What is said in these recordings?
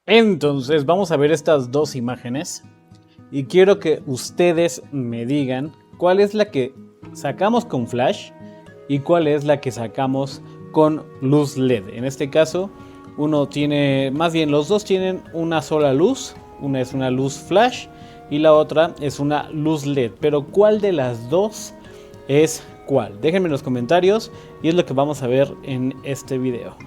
Entonces vamos a ver estas dos imágenes y quiero que ustedes me digan cuál es la que sacamos con flash y cuál es la que sacamos con luz LED. En este caso los dos tienen una sola luz. Una es una luz flash y la otra es una luz LED, pero ¿cuál de las dos es cuál? Déjenme en los comentarios y es lo que vamos a ver en este video.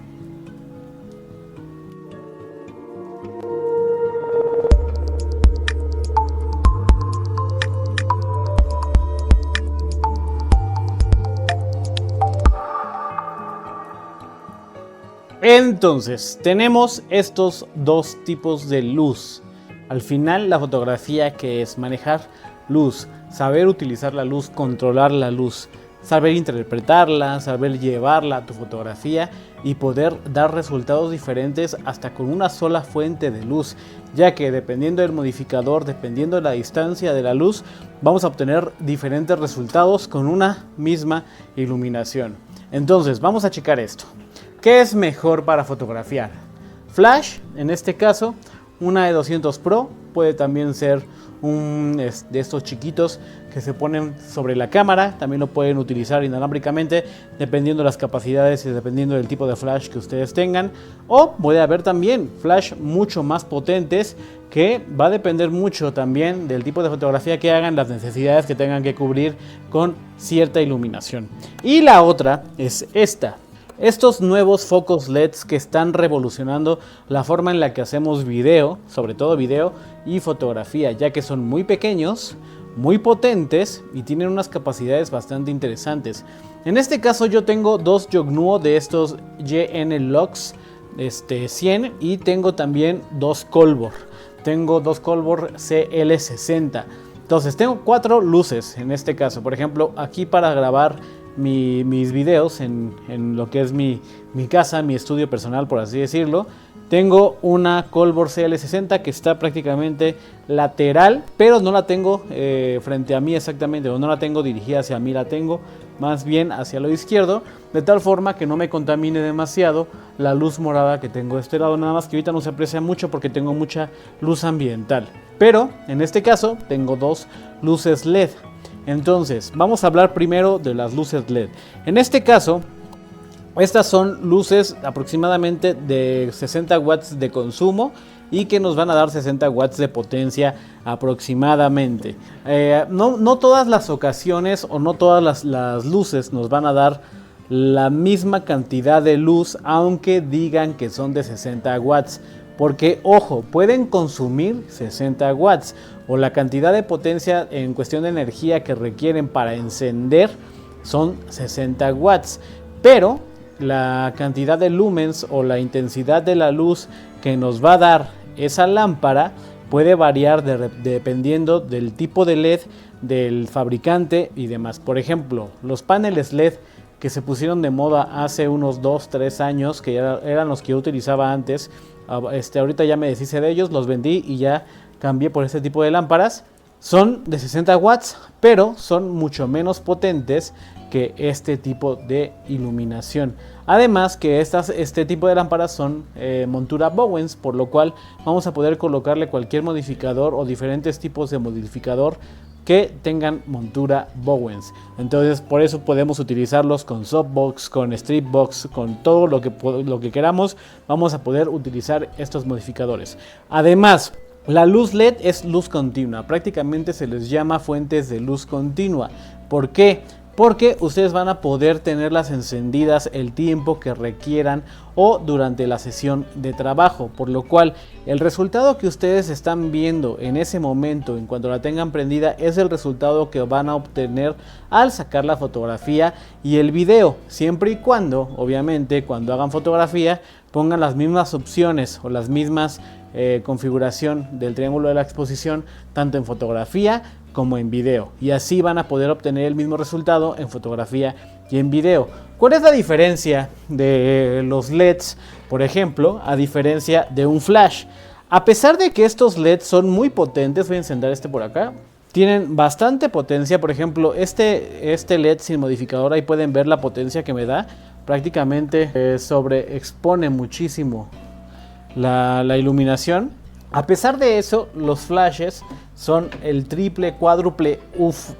Entonces, tenemos estos dos tipos de luz. Al final, la fotografía, que es manejar luz, saber utilizar la luz, controlar la luz, saber interpretarla, saber llevarla a tu fotografía y poder dar resultados diferentes hasta con una sola fuente de luz, ya que dependiendo del modificador, dependiendo de la distancia de la luz, vamos a obtener diferentes resultados con una misma iluminación. Entonces, vamos a checar esto. ¿Qué es mejor para fotografiar? Flash, en este caso, una de 200 Pro, puede también ser de estos chiquitos que se ponen sobre la cámara, también lo pueden utilizar inalámbricamente, dependiendo de las capacidades y dependiendo del tipo de flash que ustedes tengan. O puede haber también flash mucho más potentes, que va a depender mucho también del tipo de fotografía que hagan, las necesidades que tengan que cubrir con cierta iluminación. Y la otra es esta. Estos nuevos focos LEDs que están revolucionando la forma en la que hacemos video, sobre todo video y fotografía, ya que son muy pequeños, muy potentes y tienen unas capacidades bastante interesantes. En este caso yo tengo dos Yongnuo de estos YN-LUX 100 y tengo también dos Colbor. Tengo dos Colbor CL60. Entonces tengo 4 luces en este caso. Por ejemplo, aquí para grabar mis videos en lo que es mi casa, mi estudio personal, por así decirlo, tengo una Colbor CL60 que está prácticamente lateral, pero no la tengo frente a mí exactamente, o no la tengo dirigida hacia mí, la tengo más bien hacia lo izquierdo, de tal forma que no me contamine demasiado la luz morada que tengo de este lado. Nada más que ahorita no se aprecia mucho porque tengo mucha luz ambiental, pero en este caso tengo dos luces LED. Entonces, vamos a hablar primero de las luces LED. En este caso, estas son luces aproximadamente de 60 watts de consumo y que nos van a dar 60 watts de potencia aproximadamente. No todas las ocasiones o no todas las luces nos van a dar la misma cantidad de luz, aunque digan que son de 60 watts. Porque, ojo, pueden consumir 60 watts o la cantidad de potencia en cuestión de energía que requieren para encender son 60 watts. Pero la cantidad de lumens o la intensidad de la luz que nos va a dar esa lámpara puede variar dependiendo del tipo de LED, del fabricante y demás. Por ejemplo, los paneles LED que se pusieron de moda hace unos 2-3 años, que eran los que yo utilizaba antes. Ahorita ya me deshice de ellos, los vendí y ya cambié por este tipo de lámparas. Son de 60 watts, pero son mucho menos potentes que este tipo de iluminación. Además que este tipo de lámparas son montura Bowens, por lo cual vamos a poder colocarle cualquier modificador o diferentes tipos de modificador que tengan montura Bowens. Entonces por eso podemos utilizarlos con softbox, con stripbox, con todo lo que queramos. Vamos a poder utilizar estos modificadores. Además, la luz LED es luz continua. Prácticamente se les llama fuentes de luz continua. ¿Por qué? Porque ustedes van a poder tenerlas encendidas el tiempo que requieran o durante la sesión de trabajo, por lo cual el resultado que ustedes están viendo en ese momento, en cuanto la tengan prendida, es el resultado que van a obtener al sacar la fotografía y el video, siempre y cuando, obviamente, cuando hagan fotografía, pongan las mismas opciones o las mismas configuración del triángulo de la exposición, tanto en fotografía como en video, y así van a poder obtener el mismo resultado en fotografía y en video. ¿Cuál es la diferencia de los LEDs, por ejemplo, a diferencia de un flash? A pesar de que estos LEDs son muy potentes, voy a encender este por acá, tienen bastante potencia. Por ejemplo, este LED sin modificador, ahí pueden ver la potencia que me da. Prácticamente sobreexpone muchísimo la iluminación. A pesar de eso, los flashes son el triple, cuádruple,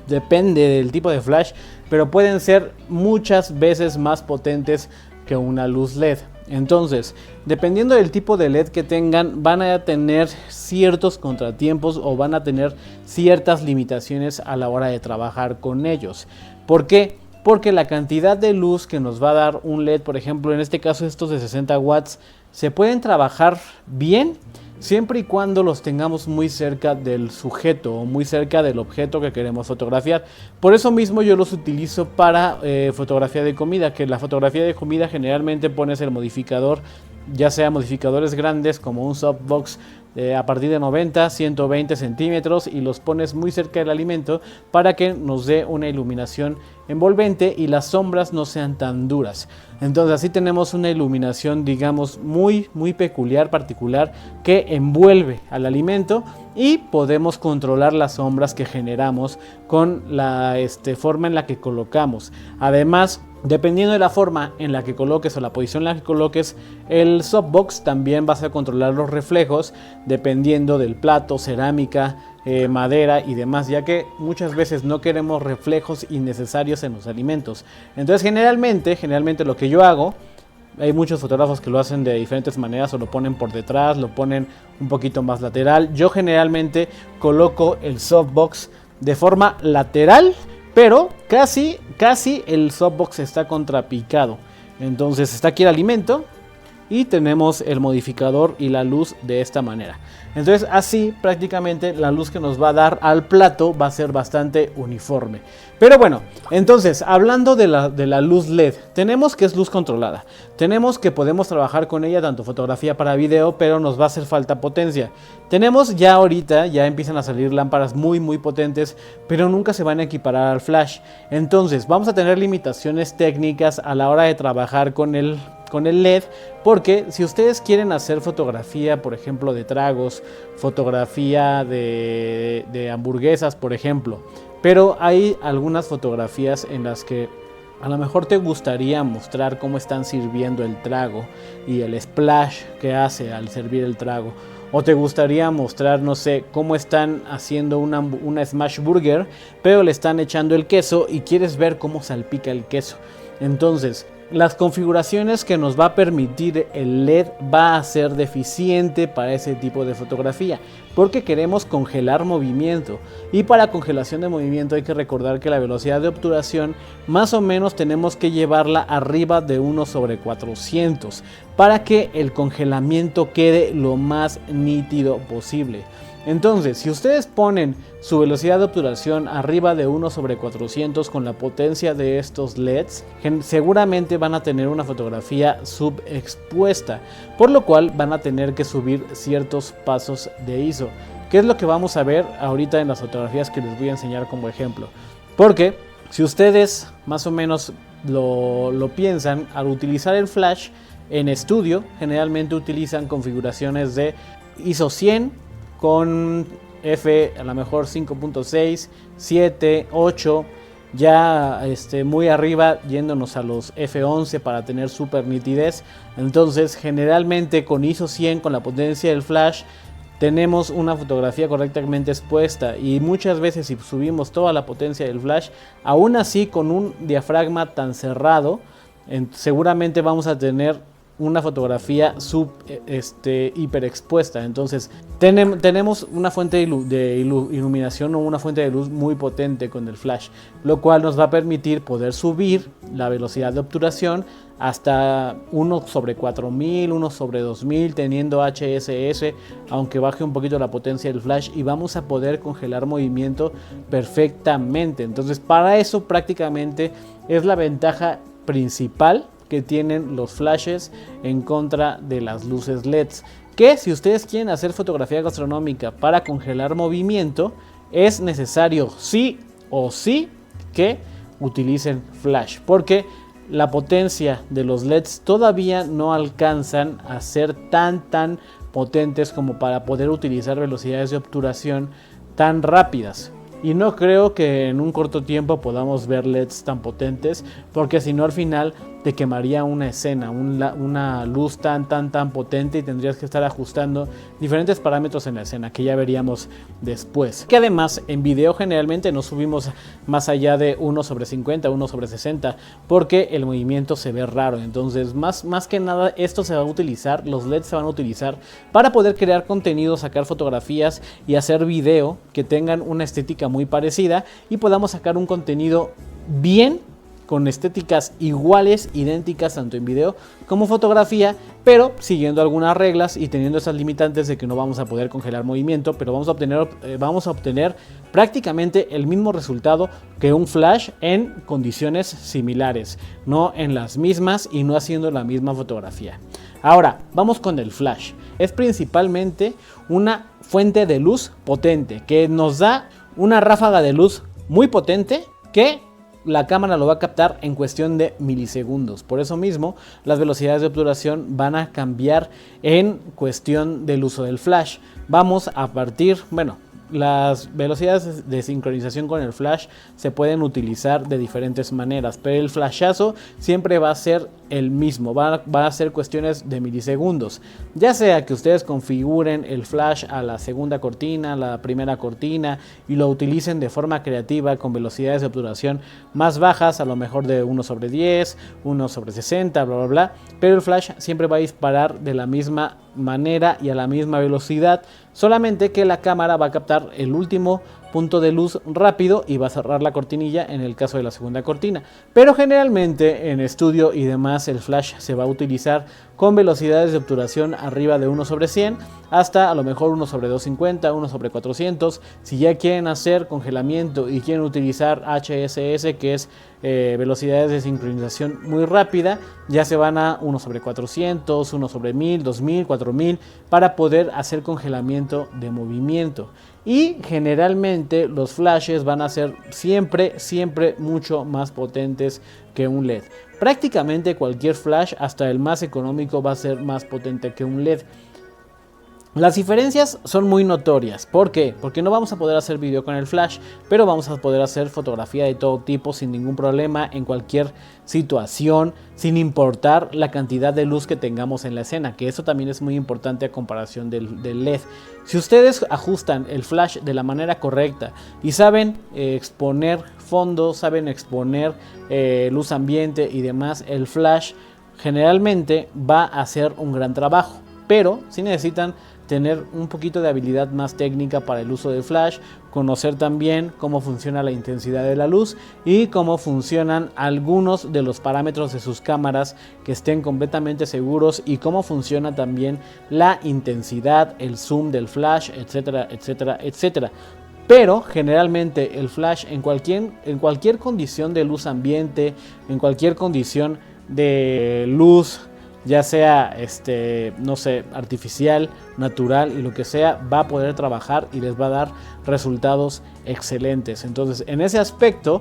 depende del tipo de flash, pero pueden ser muchas veces más potentes que una luz LED. Entonces, dependiendo del tipo de LED que tengan, van a tener ciertos contratiempos o van a tener ciertas limitaciones a la hora de trabajar con ellos. ¿Por qué? Porque la cantidad de luz que nos va a dar un LED, por ejemplo, en este caso estos de 60 watts, se pueden trabajar bien siempre y cuando los tengamos muy cerca del sujeto o muy cerca del objeto que queremos fotografiar. Por eso mismo yo los utilizo para fotografía de comida, que la fotografía de comida generalmente pones el modificador, ya sea modificadores grandes como un softbox a partir de 90, 120 centímetros y los pones muy cerca del alimento para que nos dé una iluminación envolvente y las sombras no sean tan duras. Entonces así tenemos una iluminación, digamos, muy peculiar, particular, que envuelve al alimento y podemos controlar las sombras que generamos con la forma en la que colocamos. Además, dependiendo de la forma en la que coloques o la posición en la que coloques el softbox, también vas a controlar los reflejos dependiendo del plato, cerámica, madera y demás, ya que muchas veces no queremos reflejos innecesarios en los alimentos. Entonces generalmente lo que yo hago, hay muchos fotógrafos que lo hacen de diferentes maneras, o lo ponen por detrás, lo ponen un poquito más lateral. Yo generalmente coloco el softbox de forma lateral, pero casi el softbox está contrapicado. Entonces está aquí el alimento y tenemos el modificador y la luz de esta manera. Entonces así prácticamente la luz que nos va a dar al plato va a ser bastante uniforme. Pero bueno, entonces hablando de la luz LED, tenemos que es luz controlada. Tenemos que podemos trabajar con ella tanto fotografía para video, pero nos va a hacer falta potencia. Tenemos ya ahorita, ya empiezan a salir lámparas muy potentes, pero nunca se van a equiparar al flash. Entonces vamos a tener limitaciones técnicas a la hora de trabajar con el LED, porque si ustedes quieren hacer fotografía, por ejemplo, de tragos, fotografía de hamburguesas, por ejemplo, pero hay algunas fotografías en las que a lo mejor te gustaría mostrar cómo están sirviendo el trago y el splash que hace al servir el trago, o te gustaría mostrar, no sé, cómo están haciendo una smash burger, pero le están echando el queso y quieres ver cómo salpica el queso. Entonces, las configuraciones que nos va a permitir el LED va a ser deficiente para ese tipo de fotografía, porque queremos congelar movimiento, y para congelación de movimiento hay que recordar que la velocidad de obturación más o menos tenemos que llevarla arriba de 1/400 para que el congelamiento quede lo más nítido posible. Entonces, si ustedes ponen su velocidad de obturación arriba de 1/400 con la potencia de estos LEDs, seguramente van a tener una fotografía subexpuesta, por lo cual van a tener que subir ciertos pasos de ISO, que es lo que vamos a ver ahorita en las fotografías que les voy a enseñar como ejemplo. Porque si ustedes más o menos lo piensan, al utilizar el flash en estudio, generalmente utilizan configuraciones de ISO 100 con F a lo mejor 5.6, 7, 8, ya muy arriba yéndonos a los F11 para tener super nitidez. Entonces generalmente con ISO 100, con la potencia del flash, tenemos una fotografía correctamente expuesta, y muchas veces si subimos toda la potencia del flash, aún así con un diafragma tan cerrado, seguramente vamos a tener una fotografía hiperexpuesta. Entonces tenemos una fuente de iluminación o una fuente de luz muy potente con el flash, lo cual nos va a permitir poder subir la velocidad de obturación hasta 1/4000, 1/2000, teniendo HSS, aunque baje un poquito la potencia del flash, y vamos a poder congelar movimiento perfectamente. Entonces para eso prácticamente es la ventaja principal que tienen los flashes en contra de las luces LEDs, que si ustedes quieren hacer fotografía gastronómica para congelar movimiento, es necesario sí o sí que utilicen flash, porque la potencia de los LEDs todavía no alcanzan a ser tan potentes como para poder utilizar velocidades de obturación tan rápidas. Y no creo que en un corto tiempo podamos ver LEDs tan potentes, porque si no al final te quemaría una escena, una luz tan potente, y tendrías que estar ajustando diferentes parámetros en la escena que ya veríamos después. Que además en video generalmente no subimos más allá de 1/50, 1/60, porque el movimiento se ve raro. Entonces más que nada esto se va a utilizar, los LEDs se van a utilizar para poder crear contenido, sacar fotografías y hacer video que tengan una estética muy parecida y podamos sacar un contenido bien, con estéticas iguales, idénticas, tanto en video como fotografía, pero siguiendo algunas reglas y teniendo esas limitantes de que no vamos a poder congelar movimiento, pero vamos a obtener prácticamente el mismo resultado que un flash en condiciones similares, no en las mismas y no haciendo la misma fotografía. Ahora, vamos con el flash. Es principalmente una fuente de luz potente que nos da una ráfaga de luz muy potente que la cámara lo va a captar en cuestión de milisegundos. Por eso mismo las velocidades de obturación van a cambiar en cuestión del uso del flash. Vamos a partir, las velocidades de sincronización con el flash se pueden utilizar de diferentes maneras, pero el flashazo siempre va a ser el mismo, va a ser cuestiones de milisegundos. Ya sea que ustedes configuren el flash a la segunda cortina, a la primera cortina y lo utilicen de forma creativa con velocidades de obturación más bajas, a lo mejor de 1/10, 1/60, bla bla bla, pero el flash siempre va a disparar de la misma manera y a la misma velocidad, solamente que la cámara va a captar el último punto de luz rápido y va a cerrar la cortinilla en el caso de la segunda cortina. Pero generalmente en estudio y demás el flash se va a utilizar con velocidades de obturación arriba de 1/100 hasta a lo mejor 1/250, 1/400. Si ya quieren hacer congelamiento y quieren utilizar HSS, que es velocidades de sincronización muy rápida, ya se van a 1/400, 1/1000, 2000, 4000 para poder hacer congelamiento de movimiento. Y generalmente los flashes van a ser siempre mucho más potentes que un LED. Prácticamente cualquier flash, hasta el más económico, va a ser más potente que un LED. Las diferencias son muy notorias. ¿Por qué? Porque no vamos a poder hacer video con el flash, pero vamos a poder hacer fotografía de todo tipo sin ningún problema, en cualquier situación, sin importar la cantidad de luz que tengamos en la escena, que eso también es muy importante a comparación del LED. Si ustedes ajustan el flash de la manera correcta y saben exponer fondos, saben exponer luz ambiente y demás, el flash generalmente va a hacer un gran trabajo. Pero si necesitan tener un poquito de habilidad más técnica para el uso del flash, conocer también cómo funciona la intensidad de la luz y cómo funcionan algunos de los parámetros de sus cámaras, que estén completamente seguros, y cómo funciona también la intensidad, el zoom del flash, etcétera, etcétera, etcétera. Pero generalmente el flash en cualquier condición de luz ambiente, en cualquier condición de luz, ya sea no sé, artificial, natural y lo que sea, va a poder trabajar y les va a dar resultados excelentes. Entonces en ese aspecto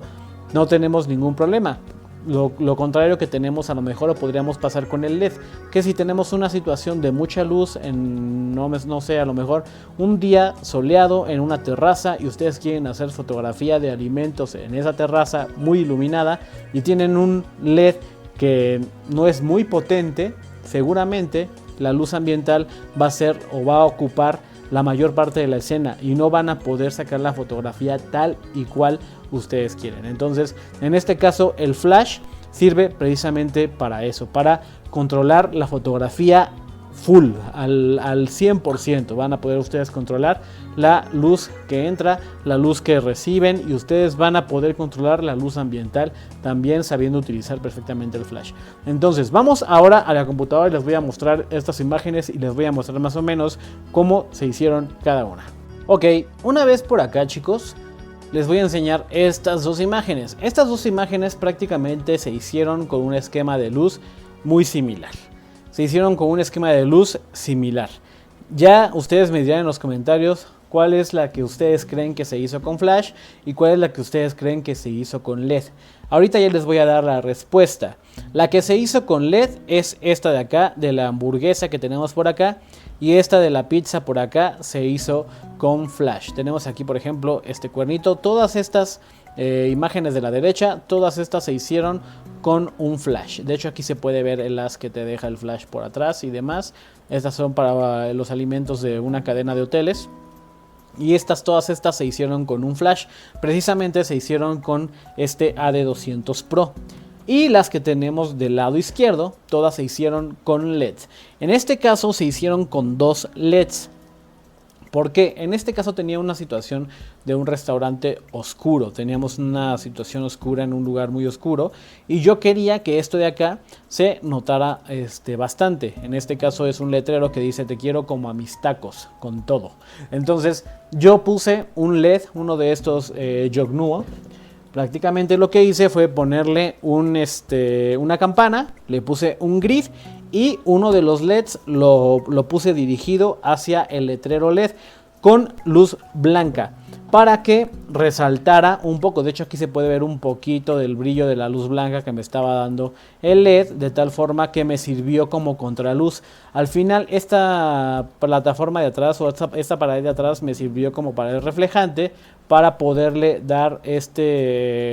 no tenemos ningún problema. Lo contrario que tenemos, a lo mejor lo podríamos pasar con el LED, que si tenemos una situación de mucha luz no sé, a lo mejor un día soleado en una terraza y ustedes quieren hacer fotografía de alimentos en esa terraza muy iluminada y tienen un LED que no es muy potente, seguramente la luz ambiental va a ser o va a ocupar la mayor parte de la escena y no van a poder sacar la fotografía tal y cual ustedes quieren. Entonces, en este caso, el flash sirve precisamente para eso, para controlar la fotografía full, al 100%. Van a poder ustedes controlar la luz que entra, la luz que reciben, y ustedes van a poder controlar la luz ambiental también, sabiendo utilizar perfectamente el flash. Entonces vamos ahora a la computadora y les voy a mostrar estas imágenes y les voy a mostrar más o menos cómo se hicieron cada una. Ok, una vez por acá, chicos, les voy a enseñar estas dos imágenes. Estas dos imágenes prácticamente se hicieron con un esquema de luz muy similar. Ya ustedes me dirán en los comentarios cuál es la que ustedes creen que se hizo con flash y cuál es la que ustedes creen que se hizo con LED. Ahorita ya les voy a dar la respuesta. La que se hizo con LED es esta de acá, de la hamburguesa que tenemos por acá, y esta de la pizza por acá se hizo con flash. Tenemos aquí, por ejemplo, este cuernito. Todas estas imágenes de la derecha, todas estas se hicieron con un flash. De hecho aquí se puede ver el haz que te deja el flash por atrás y demás. Estas son para los alimentos de una cadena de hoteles. Y todas estas se hicieron con un flash. Precisamente se hicieron con este AD200 Pro. Y las que tenemos del lado izquierdo, todas se hicieron con LEDs. En este caso se hicieron con 2 LEDs. Porque en este caso tenía una situación de un restaurante oscuro. Teníamos una situación oscura en un lugar muy oscuro. Y yo quería que esto de acá se notara bastante. En este caso es un letrero que dice: te quiero como a mis tacos, con todo. Entonces yo puse un LED, uno de estos Yognuo. Prácticamente lo que hice fue ponerle una campana. Le puse un grid. Y uno de los LEDs lo puse dirigido hacia el letrero LED con luz blanca para que resaltara un poco. De hecho aquí se puede ver un poquito del brillo de la luz blanca que me estaba dando el LED, de tal forma que me sirvió como contraluz. Al final esta plataforma de atrás o esta pared de atrás me sirvió como pared reflejante para poderle dar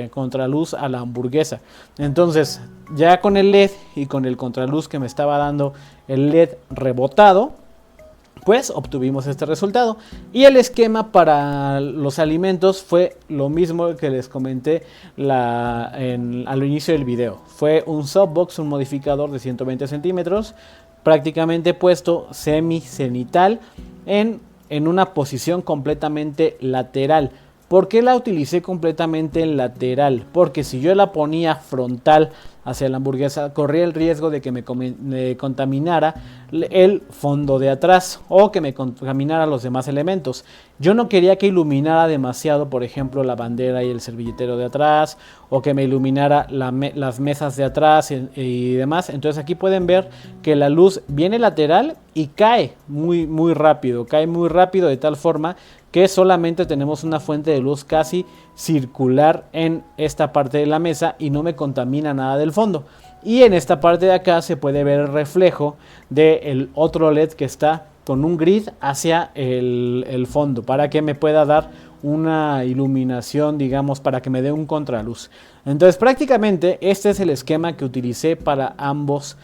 contraluz a la hamburguesa. Entonces ya con el LED y con el contraluz que me estaba dando el LED rebotado, pues obtuvimos este resultado. Y el esquema para los alimentos fue lo mismo que les comenté al inicio del video. Fue un softbox, un modificador de 120 centímetros, prácticamente puesto semi-cenital en una posición completamente lateral. ¿Por qué la utilicé completamente en lateral? Porque si yo la ponía frontal hacia la hamburguesa, corría el riesgo de que me contaminara el fondo de atrás o que me contaminara los demás elementos. Yo no quería que iluminara demasiado, por ejemplo, la bandera y el servilletero de atrás, o que me iluminara las mesas de atrás y demás. Entonces aquí pueden ver que la luz viene lateral y cae muy rápido. Cae muy rápido de tal forma que solamente tenemos una fuente de luz casi circular en esta parte de la mesa y no me contamina nada del fondo. Y en esta parte de acá se puede ver el reflejo del otro LED que está con un grid hacia el fondo, para que me pueda dar una iluminación, digamos, para que me dé un contraluz. Entonces prácticamente este es el esquema que utilicé para ambos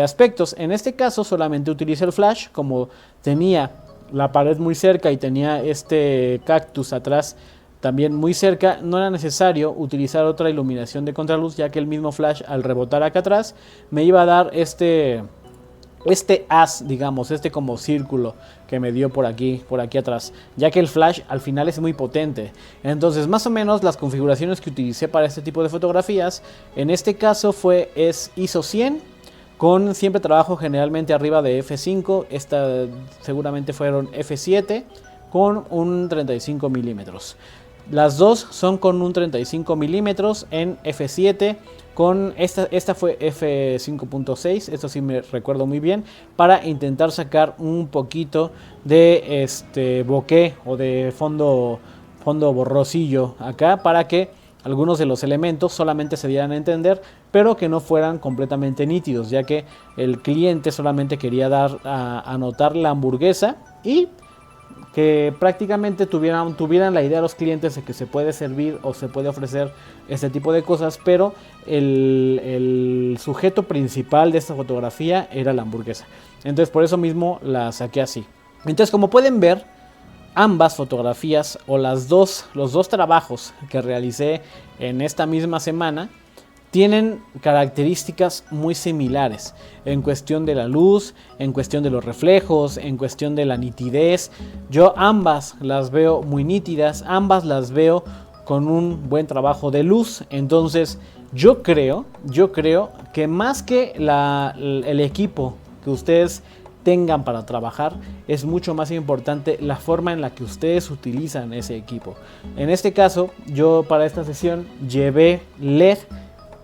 aspectos. En este caso solamente utilicé el flash, como tenía la pared muy cerca y tenía este cactus atrás también muy cerca, no era necesario utilizar otra iluminación de contraluz, ya que el mismo flash, al rebotar acá atrás, me iba a dar este haz, digamos, como círculo que me dio por aquí atrás, ya que el flash al final es muy potente. Entonces más o menos las configuraciones que utilicé para este tipo de fotografías, en este caso es ISO 100, con siempre trabajo generalmente arriba de F5, esta seguramente fueron F7, con un 35 milímetros. Las dos son con un 35 milímetros en F7, con esta fue F5.6, esto sí me recuerdo muy bien, para intentar sacar un poquito de bokeh o de fondo borrosillo acá, para que algunos de los elementos solamente se dieran a entender, pero que no fueran completamente nítidos, ya que el cliente solamente quería dar a notar la hamburguesa y que prácticamente tuvieran la idea los clientes de que se puede servir o se puede ofrecer este tipo de cosas, pero el sujeto principal de esta fotografía era la hamburguesa. Entonces por eso mismo la saqué así. Entonces, como pueden ver, ambas fotografías o los dos trabajos que realicé en esta misma semana tienen características muy similares en cuestión de la luz, en cuestión de los reflejos, en cuestión de la nitidez. Yo ambas las veo muy nítidas, ambas las veo con un buen trabajo de luz. Entonces yo creo que más que el equipo que ustedes tengan para trabajar, es mucho más importante la forma en la que ustedes utilizan ese equipo. En este caso, yo para esta sesión llevé LED,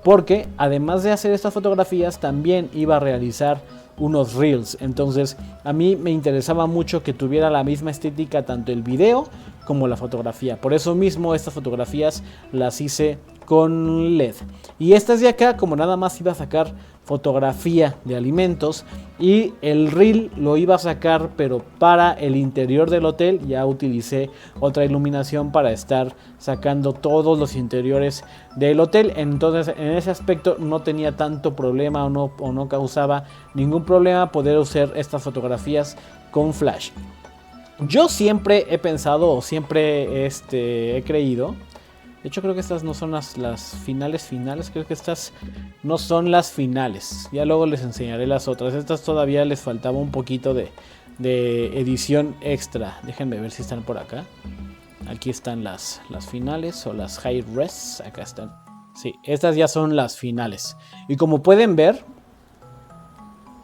porque además de hacer estas fotografías también iba a realizar unos reels. Entonces a mí me interesaba mucho que tuviera la misma estética tanto el video como la fotografía. Por eso mismo estas fotografías las hice con LED. Y estas de acá, como nada más iba a sacar fotografía de alimentos, y el reel lo iba a sacar pero para el interior del hotel, ya utilicé otra iluminación para estar sacando todos los interiores del hotel. Entonces en ese aspecto no tenía tanto problema o no causaba ningún problema poder usar estas fotografías con flash. Yo siempre he pensado o siempre he creído, de hecho creo que estas no son las finales, creo que estas no son las finales, ya luego les enseñaré las otras. Estas todavía les faltaba un poquito de edición extra, déjenme ver si están por acá. Aquí están las finales o las high res, acá están. Sí, estas ya son las finales. Y como pueden ver,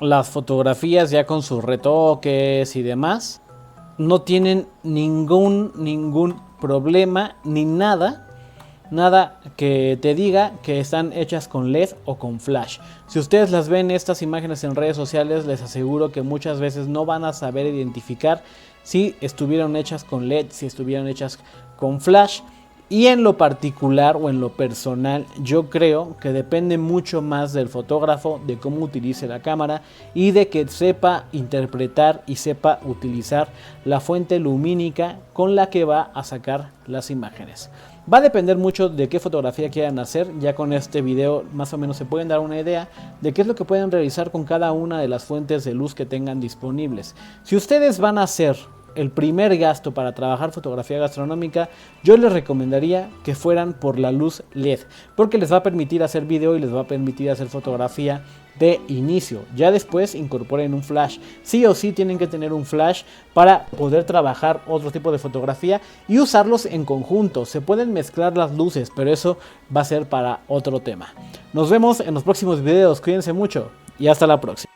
las fotografías ya con sus retoques y demás no tienen ningún problema ni nada que te diga que están hechas con LED o con flash. Si ustedes las ven estas imágenes en redes sociales, les aseguro que muchas veces no van a saber identificar si estuvieron hechas con LED, si estuvieron hechas con flash. Y en lo particular o en lo personal, yo creo que depende mucho más del fotógrafo, de cómo utilice la cámara y de que sepa interpretar y sepa utilizar la fuente lumínica con la que va a sacar las imágenes. Va a depender mucho de qué fotografía quieran hacer. Ya con este video más o menos se pueden dar una idea de qué es lo que pueden realizar con cada una de las fuentes de luz que tengan disponibles. Si ustedes van a hacer el primer gasto para trabajar fotografía gastronómica, yo les recomendaría que fueran por la luz LED, porque les va a permitir hacer video y les va a permitir hacer fotografía de inicio. Ya después incorporen un flash. Sí o sí tienen que tener un flash para poder trabajar otro tipo de fotografía y usarlos en conjunto. Se pueden mezclar las luces, pero eso va a ser para otro tema. Nos vemos en los próximos videos. Cuídense mucho y hasta la próxima.